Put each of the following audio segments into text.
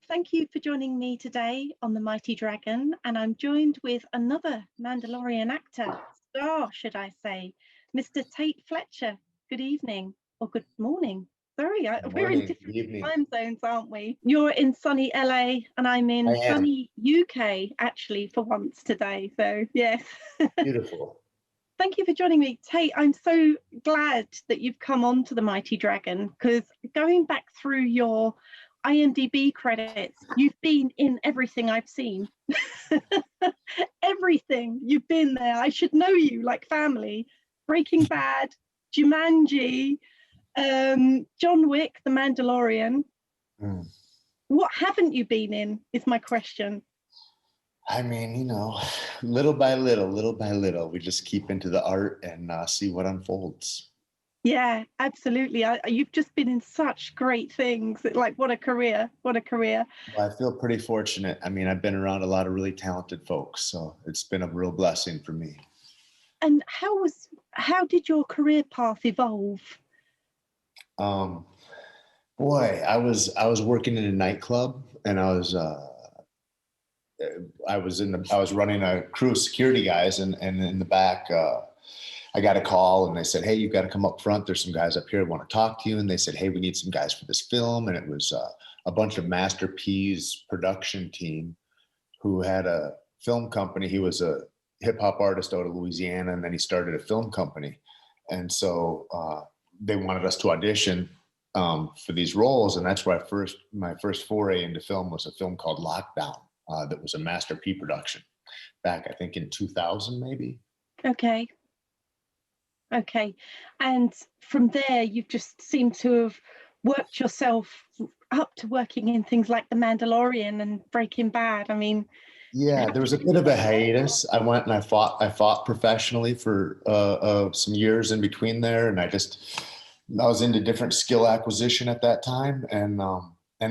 Thank you for joining me today on The Mighty Dragon, and I'm joined with another Mandalorian actor, star, should I say, Mr. Tait Fletcher. Good evening, or good morning. Sorry, Good we're in morning, different good evening. time zones, aren't we? You're in sunny LA, and I'm I in am. sunny UK, actually, for once today. So, yes. Beautiful. Thank you for joining me, Tait. I'm so glad that you've come on to The Mighty Dragon, because going back through your IMDb credits, you've been in everything I've seen. Everything. You've been there. I should know you like family. Breaking Bad, Jumanji, John Wick, The Mandalorian. Mm. What haven't you been in is my question. I mean, little by little, we just keep into the art and see what unfolds. Yeah, absolutely. You've just been in such great things. Like, what a career. What a career. Well, I feel pretty fortunate. I mean, I've been around a lot of really talented folks, so it's been a real blessing for me. And how did your career path evolve? Boy, I was working in a nightclub, and I was running a crew of security guys, and in the back, I got a call, and they said, "Hey, you've got to come up front. There's some guys up here who want to talk to you." And they said, "Hey, we need some guys for this film." And it was a bunch of Master P's production team who had a film company. He was a hip hop artist out of Louisiana, and then he started a film company. And so they wanted us to audition for these roles, and that's where my first foray into film was a film called Lockdown. That was a Master P production back, I think, in 2000, maybe. Okay. And from there, you've just seemed to have worked yourself up to working in things like The Mandalorian and Breaking Bad. I mean, Yeah, there was a bit of a hiatus. I went and I fought professionally for some years in between there, and I was into different skill acquisition at that time, and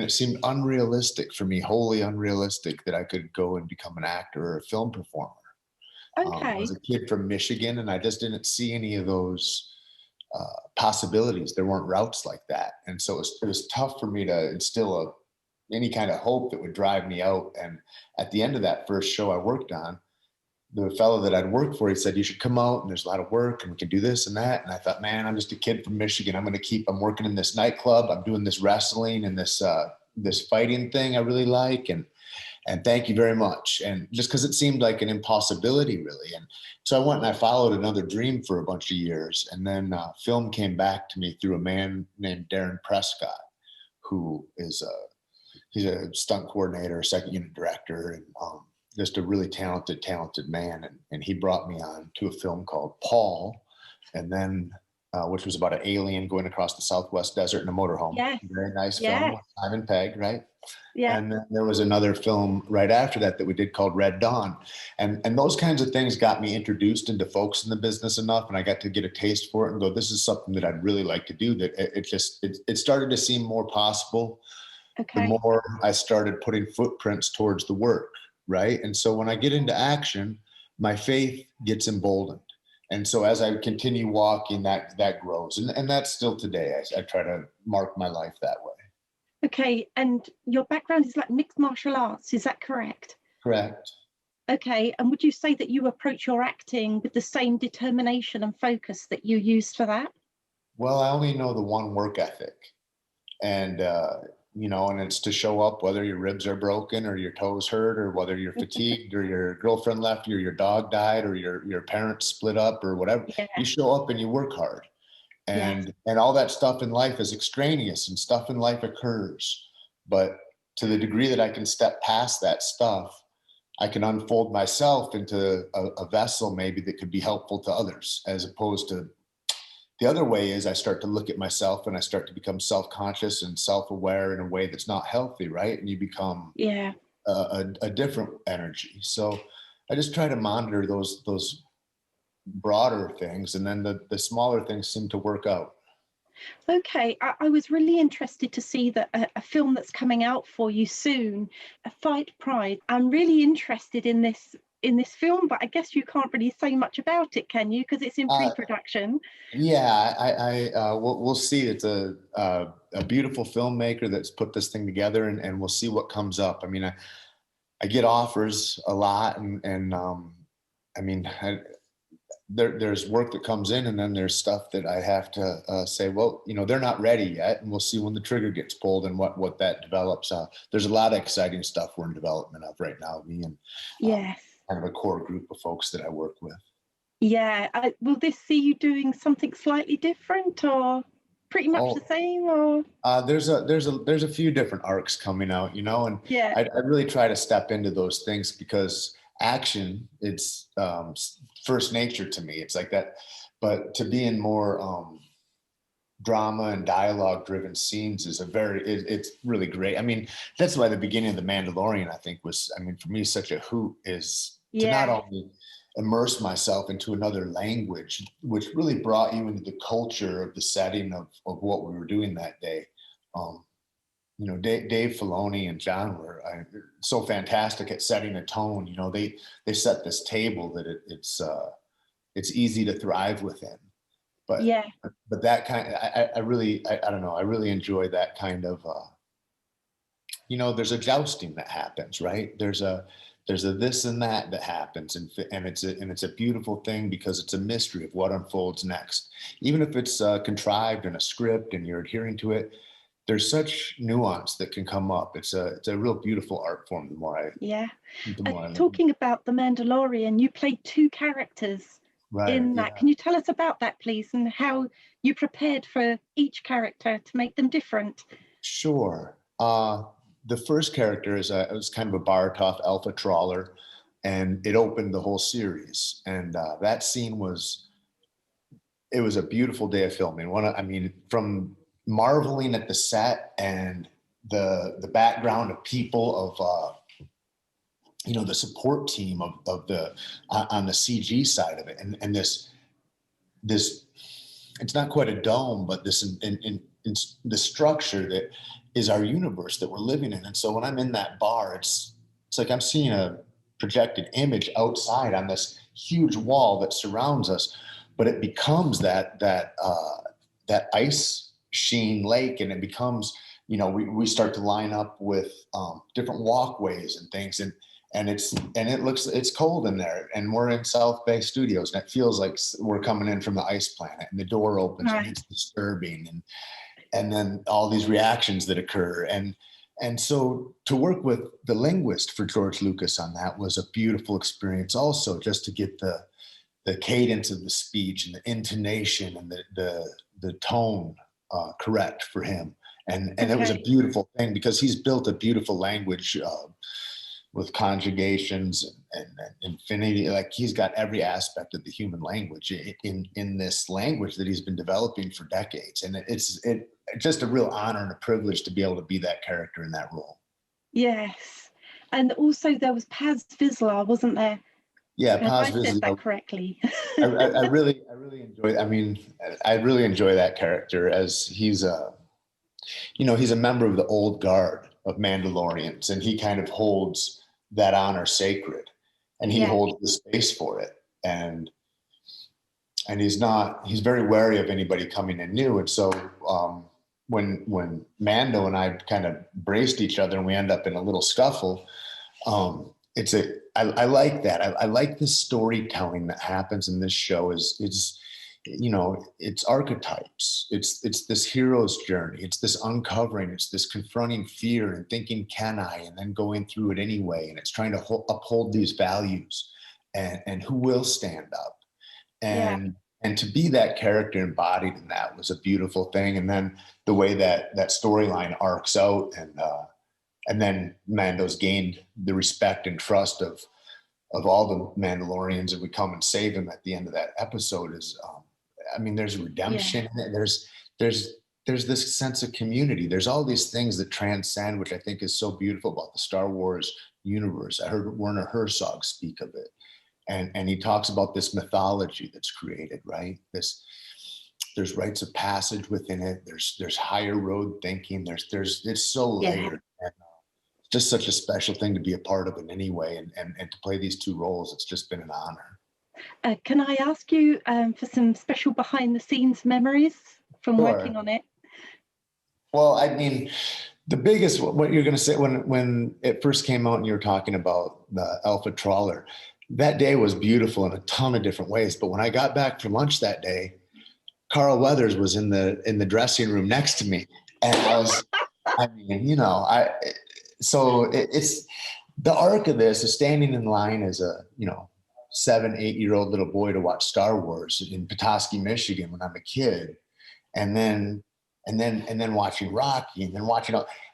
it seemed unrealistic for me, wholly unrealistic, that I could go and become an actor or a film performer. I was a kid from Michigan, and I just didn't see any of those possibilities. There weren't routes like that, and so it was tough for me to instill any kind of hope that would drive me out. And at the end of that first show I worked on, the fellow that I'd worked for, he said, "You should come out, and there's a lot of work, and we can do this and that." And I thought, man, I'm just a kid from Michigan. I'm working in this nightclub. I'm doing this wrestling and this fighting thing I really like. And thank you very much. And just because it seemed like an impossibility, really. And so I went and I followed another dream for a bunch of years. And then film came back to me through a man named Darren Prescott, who is he's a stunt coordinator, second unit director, and just a really talented man. And he brought me on to a film called Paul, and then which was about an alien going across the Southwest desert in a motorhome. Yeah. Very nice Yeah. film, Simon Pegg, right? Yeah. And then there was another film right after that we did called Red Dawn. And those kinds of things got me introduced into folks in the business enough, and I got to get a taste for it and go, this is something that I'd really like to do. That it started to seem more possible. Okay. The more I started putting footprints towards the work, right? And so when I get into action, my faith gets emboldened. And so as I continue walking, that grows. And that's still today. I try to mark my life that way. Okay, and your background is like mixed martial arts, is that correct? Correct. Okay, and would you say that you approach your acting with the same determination and focus that you used for that? Well, I only know the one work ethic. And, and it's to show up whether your ribs are broken or your toes hurt or whether you're fatigued or your girlfriend left you or your dog died or your parents split up or whatever. Yeah. You show up and you work hard. And all that stuff in life is extraneous, and stuff in life occurs. But to the degree that I can step past that stuff, I can unfold myself into a vessel maybe that could be helpful to others, as opposed to the other way is I start to look at myself and I start to become self-conscious and self-aware in a way that's not healthy, right? And you become a different energy. So I just try to monitor those broader things, and then the smaller things seem to work out. Okay, I was really interested to see that a film that's coming out for you soon, Fight Pride. I'm really interested in this in this film, but I guess you can't really say much about it, can you? Because it's in pre-production. Yeah, we'll see. It's a beautiful filmmaker that's put this thing together, and we'll see what comes up. I mean, I get offers a lot, and I mean, there's work that comes in, and then there's stuff that I have to say, well, you know, they're not ready yet, and we'll see when the trigger gets pulled and what that develops. There's a lot of exciting stuff we're in development of right now, me and Yes, kind of a core group of folks that I work with. Yeah. Will this see you doing something slightly different, or pretty much the same? Or there's a few different arcs coming out, you know, and yeah, I really try to step into those things because action, it's first nature to me. It's like that, but to be in more drama and dialogue driven scenes is it's really great. I mean, that's why the beginning of The Mandalorian, I think, was, I mean, for me, such a hoot, is to not only immerse myself into another language, which really brought you into the culture of the setting of what we were doing that day. You know, Dave Filoni and John were so fantastic at setting a tone. You know, they set this table that it's easy to thrive within. But that kind of, I don't know, I really enjoy that kind of, you know, there's a jousting that happens, right? There's a this and that happens, and it's a beautiful thing because it's a mystery of what unfolds next. Even if it's contrived in a script and you're adhering to it, there's such nuance that can come up. It's a real beautiful art form. The more I talking about The Mandalorian, you played two characters in that. Can you tell us about that, please, and how you prepared for each character to make them different? Sure. The first character it was kind of a bar-tough alpha trawler, and it opened the whole series. And that scene was a beautiful day of filming. I mean, from marveling at the set and the background of people of you know, the support team of the on the CG side of it, and this it's not quite a dome, but this in the structure that is our universe that we're living in. And so when I'm in that bar, it's like I'm seeing a projected image outside on this huge wall that surrounds us, but it becomes that ice sheen lake, and it becomes, you know, we start to line up with different walkways and things, and it's cold in there, and we're in South Bay Studios, and it feels like we're coming in from the ice planet, and the door opens and it's disturbing, and then all these reactions that occur, and so to work with the linguist for George Lucas on that was a beautiful experience also, just to get the cadence of the speech and the intonation and the tone correct for him, and it was a beautiful thing because he's built a beautiful language with conjugations and infinity. Like, he's got every aspect of the human language in this language that he's been developing for decades. And it's just a real honor and a privilege to be able to be that character in that role. Yes. And also there was Paz Visla, wasn't there? Yeah, Paz Visla. I said that correctly. I really enjoy. I mean, I really enjoy that character, as he's you know, he's a member of the old guard of Mandalorians, and he kind of holds that honor sacred, and he holds the space for it, and he's very wary of anybody coming in new. And so when Mando and I kind of braced each other and we end up in a little scuffle, I like that. I like the storytelling that happens in this show is, you know, it's archetypes. It's this hero's journey. It's this uncovering. It's this confronting fear and thinking, can I? And then going through it anyway. And it's trying to uphold these values, and who will stand up. And to be that character embodied in that was a beautiful thing. And then the way that storyline arcs out, and then Mando's gained the respect and trust of all the Mandalorians, and we come and save him at the end of that episode is, I mean, there's redemption. There's this sense of community. There's all these things that transcend, which I think is so beautiful about the Star Wars universe. I heard Werner Herzog speak of it, and he talks about this mythology that's created, right? There's rites of passage within it. There's higher road thinking. It's so layered. And just such a special thing to be a part of in any way, and to play these two roles. It's just been an honor. Can I ask you for some special behind the scenes memories from working on it? Well, I mean, the biggest, what you're going to say, when it first came out and you were talking about the Alpha Trawler, that day was beautiful in a ton of different ways. But when I got back for lunch that day, Carl Weathers was in the dressing room next to me. And I mean, it's the arc of this is standing in line as a, 7-8-year-old little boy to watch Star Wars in Petoskey, Michigan when I'm a kid. And then watching Rocky, and then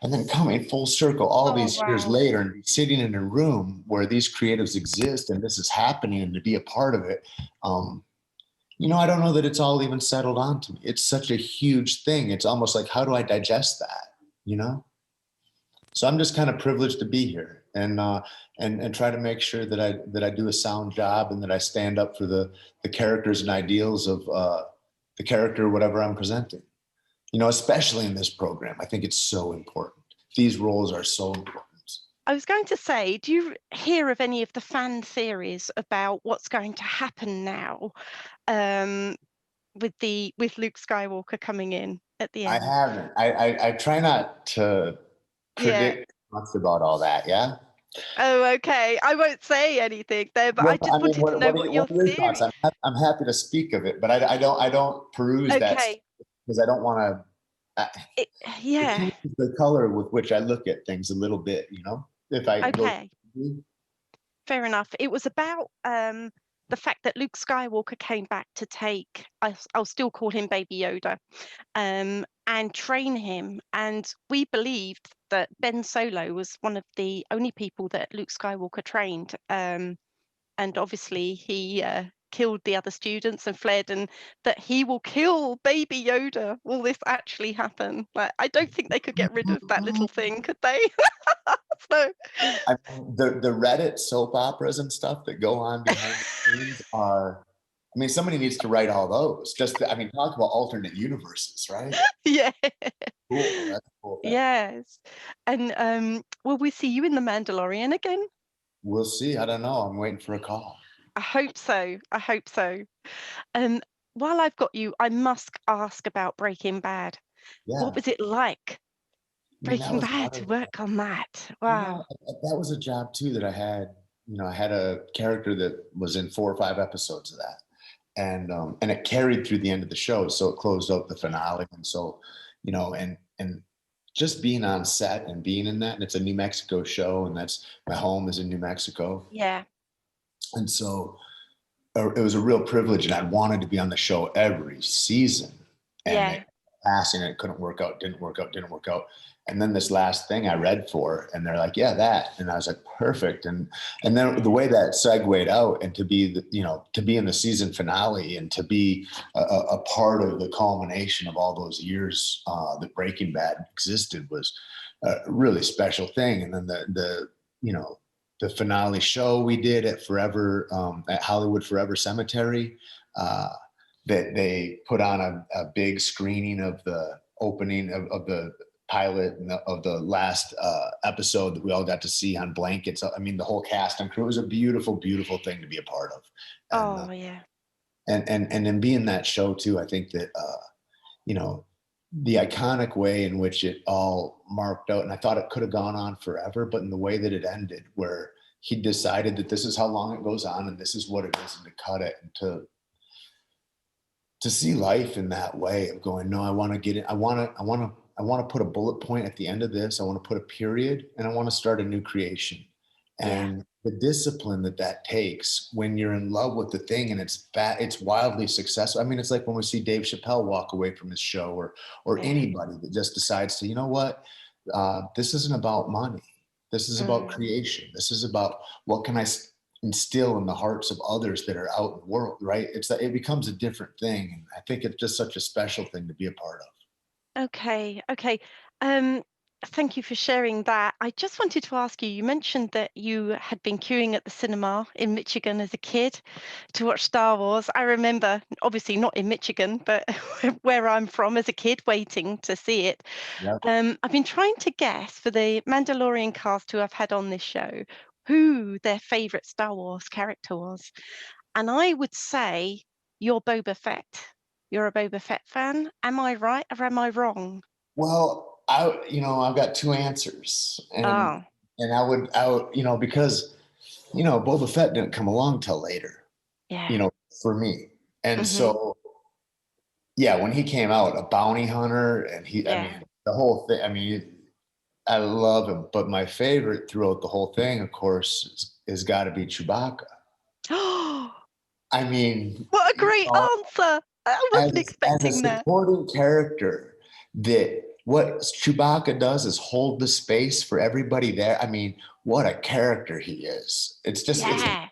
and then coming full circle all these years later and sitting in a room where these creatives exist and this is happening and to be a part of it. I don't know that it's all even settled onto me. It's such a huge thing. It's almost like, how do I digest that? So I'm just kind of privileged to be here and try to make sure that I do a sound job and that I stand up for the characters and ideals of the character, whatever I'm presenting. Especially in this program, I think it's so important. These roles are so important. I was going to say, do you hear of any of the fan theories about what's going to happen now with Luke Skywalker coming in at the end? I haven't. I try not to predict much about all that. Yeah. Oh, okay. I won't say anything there, but I just wanted to know what your theory. I'm happy to speak of it, but I don't peruse that because I don't want to. It changes the color with which I look at things a little bit, if I Fair enough. It was about the fact that Luke Skywalker came back to take, I'll still call him Baby Yoda, and train him. And we believed that Ben Solo was one of the only people that Luke Skywalker trained. And obviously he killed the other students and fled, and that he will kill Baby Yoda. Will this actually happen? Like, I don't think they could get rid of that little thing, could they? So the Reddit soap operas and stuff that go on behind the scenes are, somebody needs to write all those. Talk about alternate universes, right? Yeah. Cool. That's cool. Yes. And will we see you in The Mandalorian again? We'll see. I don't know. I'm waiting for a call. I hope so. While I've got you, I must ask about Breaking Bad. Yeah. What was it like? Breaking Bad, to work on that. Wow. That was a job too that I had. I had a character that was in 4 or 5 episodes of that. And it carried through the end of the show. So it closed out the finale. And so, and just being on set and being in that, and it's a New Mexico show, and that's my home is in New Mexico. Yeah. And so it was a real privilege, and I wanted to be on the show every season. And passing it couldn't work out, didn't work out. And then this last thing I read for, and they're like, yeah, that. And I was like, perfect. And then the way that segued out, and to be, to be in the season finale, and to be a part of the culmination of all those years that Breaking Bad existed, was a really special thing. And then the finale show we did at at Hollywood Forever Cemetery, that they put on a big screening of the opening of the pilot and of the last episode that we all got to see on blankets. The whole cast and crew. It was a beautiful, beautiful thing to be a part of. And, and in being that show too, I think that, the iconic way in which it all marked out, and I thought it could have gone on forever, but in the way that it ended, where he decided that this is how long it goes on and this is what it is, and to cut it, and to see life in that way of going, no, I want to get it. I want to put a bullet point at the end of this. I want to put a period, and I want to start a new creation. And the discipline that takes when you're in love with the thing and it's wildly successful. It's like when we see Dave Chappelle walk away from his show, or anybody that just decides to, this isn't about money. This is about creation. This is about what can I instill in the hearts of others that are out in the world, right? It becomes a different thing. And I think it's just such a special thing to be a part of. Okay. thank you for sharing that. I just wanted to ask you, you mentioned that you had been queuing at the cinema in Michigan as a kid to watch Star Wars. I remember, obviously not in Michigan, but where I'm from as a kid, waiting to see it. Yeah. I've been trying to guess for the Mandalorian cast who I've had on this show who their favorite Star Wars character was. And I would say you're Boba Fett. You're a Boba Fett fan. Am I right or am I wrong? Well, I've got two answers, and Oh, because Boba Fett didn't come along till later, yeah. for me, and Hmm. so yeah, when he came out, a bounty hunter, and I Yeah. mean, the whole thing. I mean, I love him, but my favorite throughout the whole thing, of course, is got to be Chewbacca. Oh, I mean, what a you great know, answer. I wasn't as a expecting that. supporting character, that what Chewbacca does is hold the space for everybody there. I mean, what a character he is. It's Yeah,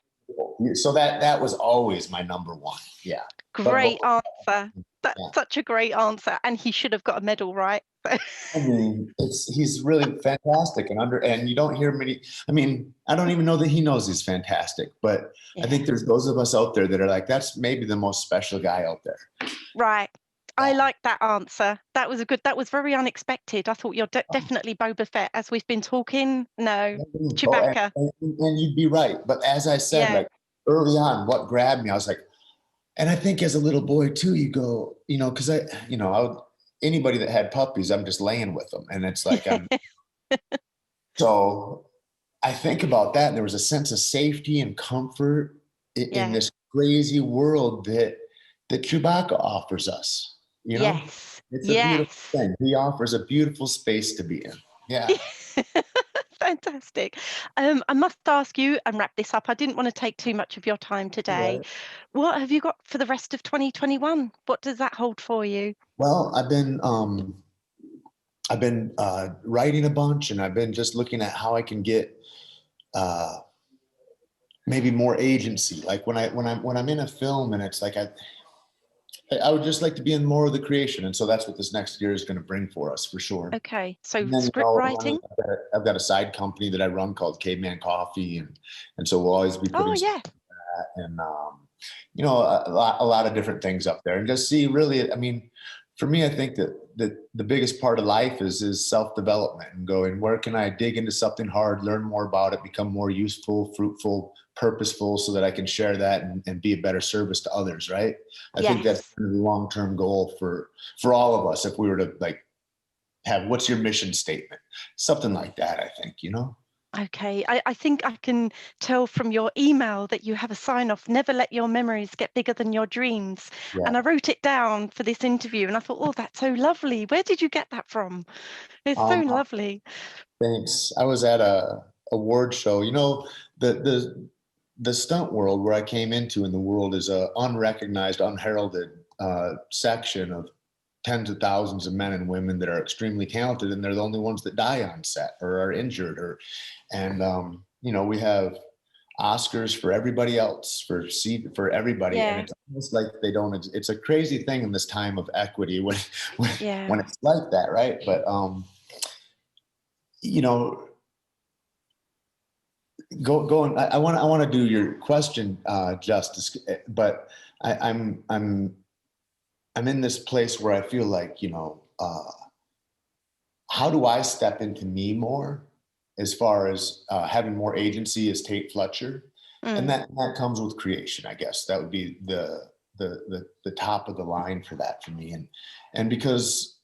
so that was always my number one. Yeah. But great answer. That's yeah, such a great answer. And he should have got a medal, right? I mean, he's really fantastic and you don't hear many. I mean, I don't even know that he knows he's fantastic, but I Yeah, think there's those of us out there that are like, that's maybe the most special guy out there. right. I Yeah. like that answer. That was very unexpected. I thought you're definitely Boba Fett as we've been talking. No, Oh, Chewbacca. and you'd be right. But as I said, Yeah. like early on, what grabbed me, I was like, and I think as a little boy too, you go, because anybody that had puppies, I'm just laying with them. And it's like, so I think about that. And there was a sense of safety and comfort in Yeah. this crazy world that Chewbacca offers us, Yes. It's a beautiful Yes. thing. He offers a beautiful space to be in. Yeah. Fantastic. I must ask you and wrap this up. I didn't want to take too much of your time today. Right. What have you got for the rest of 2021? What does that hold for you? Well, I've been writing a bunch, and I've been just looking at how I can get uh, maybe more agency. Like when I'm in a film, and it's like I would just like to be in more of the creation, and so that's what this next year is going to bring for us for sure. Okay, so And then script writing. I've got a side company that I run called Caveman Coffee, and so we'll always be Oh putting stuff yeah, and a lot of different things up there, and just see really. I mean, for me, I think that the biggest part of life is self-development and going, where can I dig into something hard, learn more about it, become more useful, fruitful, purposeful, so that I can share that and be a better service to others, right? I think that's yes. the long-term goal for all of us. If we were to like have, what's your mission statement, something like that, I think. Okay, I think I can tell from your email that you have a sign off, never let your memories get bigger than your dreams. Yeah. And I wrote it down for this interview and I thought, oh, that's so lovely. Where did you get that from? It's so um lovely. Thanks. I was at a award show. The stunt world where I came into in the world is a unrecognized, unheralded section of tens of thousands of men and women that are extremely talented, and they're the only ones that die on set or are injured. We have Oscars for everybody else, for everybody, and Yeah, it's almost like they don't. It's a crazy thing in this time of equity when yeah. when it's like that, right? But you know going I want to do your question justice, but I'm in this place where I feel like, how do I step into me more as far as having more agency as Tait Fletcher, and Mm, that comes with creation. I guess that would be the top of the line for that for me, and because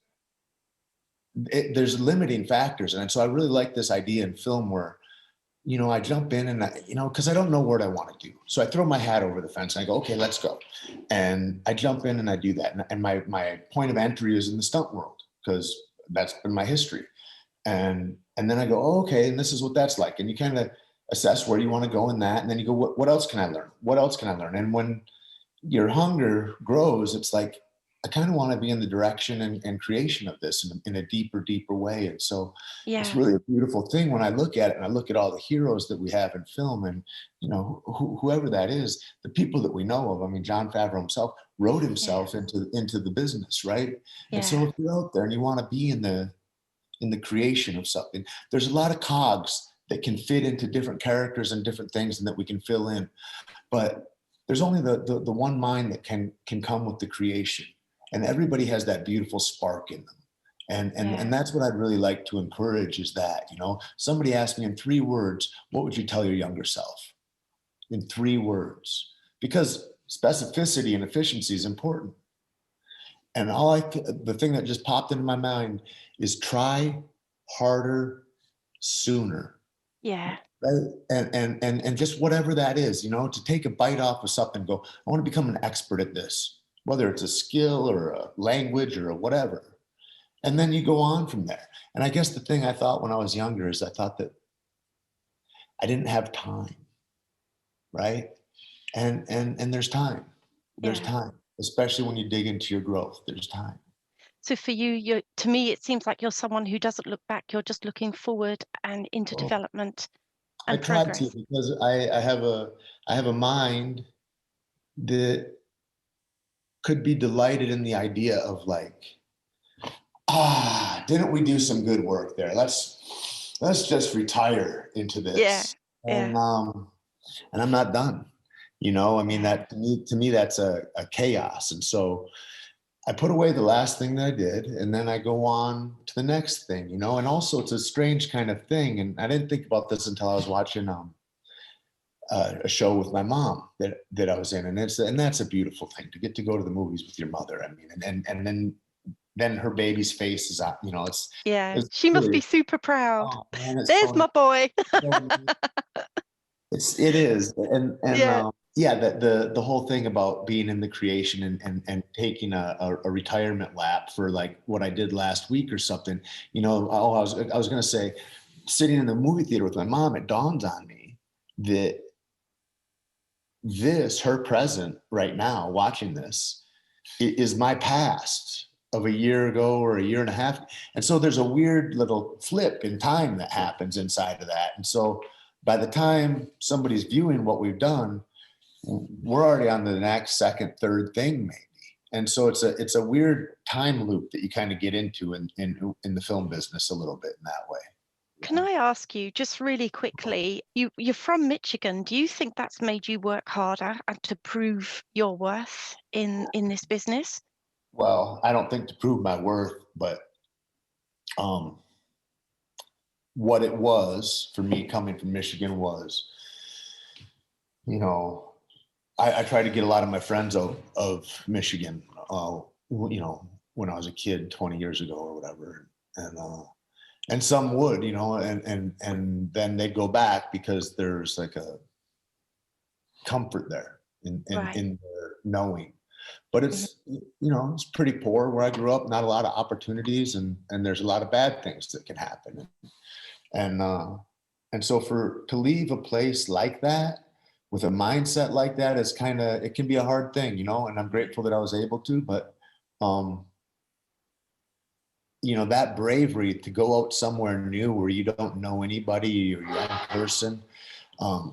there's limiting factors, and so I really like this idea in film where I jump in and because I don't know what I want to do. So I throw my hat over the fence and I go, okay, let's go. And I jump in and I do that. And my point of entry is in the stunt world because that's been my history. And then I go, oh, okay, and this is what that's like. And you kind of assess where you want to go in that. And then you go, what else can I learn? What else can I learn? And when your hunger grows, it's like, I kind of want to be in the direction and creation of this in a deeper way. And so it's yeah, really a beautiful thing when I look at it and I look at all the heroes that we have in film and, whoever that is, the people that we know of. I mean, Jon Favreau himself wrote yeah, himself into the business, right? And so yeah, if you're out there and you want to be in in the creation of something. There's a lot of cogs that can fit into different characters and different things and that we can fill in. But there's only the one mind that can come with the creation. And everybody has that beautiful spark in them. And that's what I'd really like to encourage is that, you know, somebody asked me in 3 words, what would you tell your younger self? In 3 words, because specificity and efficiency is important. And the thing that just popped into my mind is try harder sooner. Yeah. Right? And just whatever that is, you know, to take a bite off of something, go, I want to become an expert at this, whether it's a skill or a language or a whatever. And then you go on from there. And I guess the thing I thought when I was younger is I thought that I didn't have time, right? And there's time. There's time, especially when you dig into your growth. There's time. So for you, to me, it seems like you're someone who doesn't look back. You're just looking forward and into development and progress. I try to, because I have a mind that could be delighted in the idea of like, didn't we do some good work there? Let's just retire into this. And I'm not done. You know, I mean, that to me that's a chaos. And so I put away the last thing that I did, and then I go on to the next thing, you know. And also it's a strange kind of thing. And I didn't think about this until I was watching a show with my mom that I was in. And that's a beautiful thing to get to go to the movies with your mother. I mean, and then her baby's face is out, you know, it's she must be super proud. Oh, man, there's my boy. It is. And the whole thing about being in the creation and taking a retirement lap for like what I did last week or something, you know. I was going to say, sitting in the movie theater with my mom, it dawns on me that her present right now, watching this, is my past of a year ago or a year and a half. And so there's a weird little flip in time that happens inside of that. And so by the time somebody's viewing what we've done, we're already on the next, second, third thing maybe. And so it's a weird time loop that you kind of get into in the film business a little bit in that way. Can I ask you just really quickly, you're from Michigan. Do you think that's made you work harder and to prove your worth in this business? Well, I don't think to prove my worth, but what it was for me coming from Michigan was, you know, I tried to get a lot of my friends out of Michigan, you know, when I was a kid 20 years ago or whatever. And some would, you know, and then they'd go back because there's like a comfort there in their knowing. But it's, you know, it's pretty poor where I grew up, not a lot of opportunities, and there's a lot of bad things that can happen. And so to leave a place like that with a mindset like that is it can be a hard thing, you know, and I'm grateful that I was able to, but you know, that bravery to go out somewhere new where you don't know anybody, you're a young person,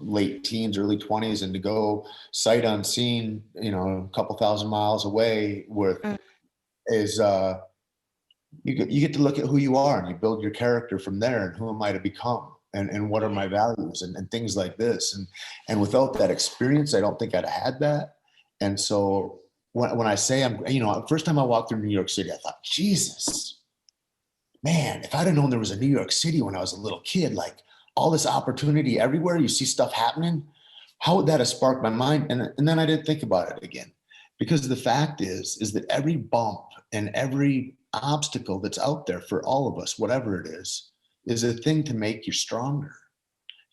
late teens, early 20s, and to go sight unseen, you know, a couple thousand miles away is you get to look at who you are and you build your character from there, and who am I to become, and what are my values and things like this. And without that experience, I don't think I'd have had that. And so when I say you know, first time I walked through New York City, I thought, Jesus, man, if I'd have known there was a New York City when I was a little kid, like all this opportunity everywhere, you see stuff happening, how would that have sparked my mind? And then I didn't think about it again, because the fact is that every bump and every obstacle that's out there for all of us, whatever it is a thing to make you stronger.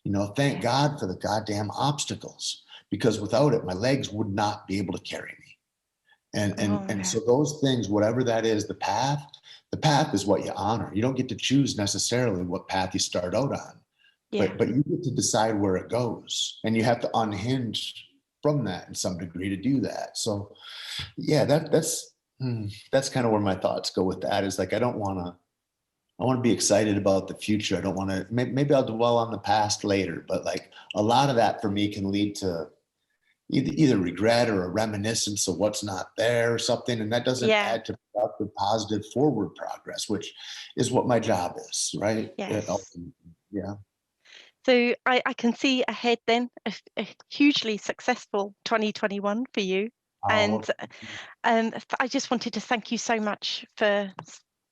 You know, thank God for the goddamn obstacles, because without it, my legs would not be able to carry me. And so those things, whatever that is, the path is what you honor. You don't get to choose necessarily what path you start out on, but you get to decide where it goes, and you have to unhinge from that in some degree to do that. So yeah, that's kind of where my thoughts go with that, is like, I want to be excited about the future. I don't want to, maybe I'll dwell on the past later, but like a lot of that for me can lead to either regret or a reminiscence of what's not there or something. And that doesn't add to constructive, positive, forward progress, which is what my job is, right? Yes. Yeah. So I can see ahead then a hugely successful 2021 for you. And I just wanted to thank you so much for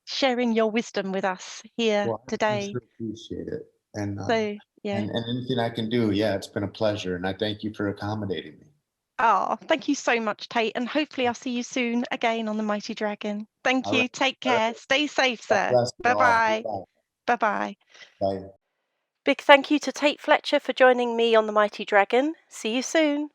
sharing your wisdom with us here today. I sure appreciate it. And So, yeah. and anything I can do, it's been a pleasure. And I thank you for accommodating me. Oh, thank you so much, Tait. And hopefully I'll see you soon again on the Mighty Dragon. Thank All you. right. Take care. Stay safe, God sir. bless you all. Bye-bye. Bye-bye. Bye. Big thank you to Tait Fletcher for joining me on the Mighty Dragon. See you soon.